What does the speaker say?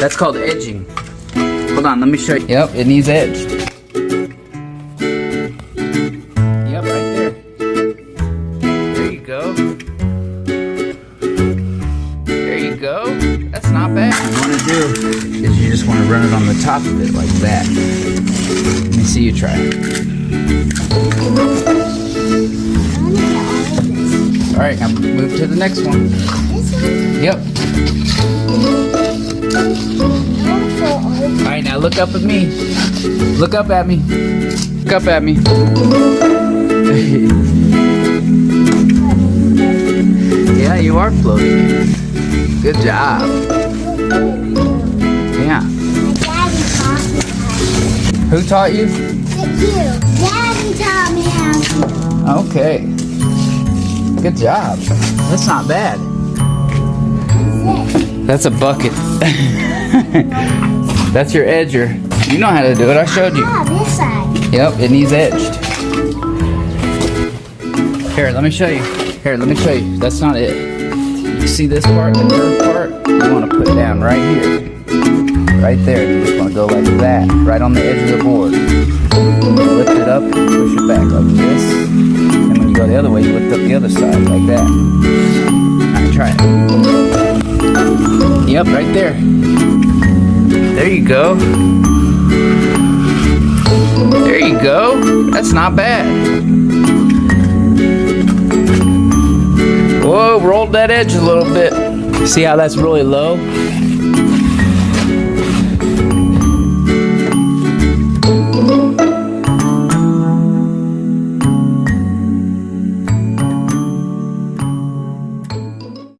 That's called edging. Hold on, let me show you. Yep, it needs edged. Yep, right there. There you go. There you go. That's not bad. What you want to do is you just want to run it on the top of it like that. Let me see you try it. Alright, now move to the next one. This one? Yep. Alright, now look up at me. Look up at me. Look up at me. Yeah, you are floating. Good job. Yeah. My daddy taught me how. Who taught you? You. Daddy taught me how to. Okay. Good job. That's not bad. That's a bucket. That's your edger. You know how to do it. I showed you. Ah, this side. Yep, it needs edged. Here, let me show you. Here, let me show you. That's not it. You see this part, the curved part? You want to put down right here. Right there. You just want to go like that. Right on the edge of the board. Lift it up, push it back like this. And when you go the other way, you lift up the other side like that. Alright, try it. Yep, right there. There you go. There you go. That's not bad. Whoa, rolled that edge a little bit. See how that's really low?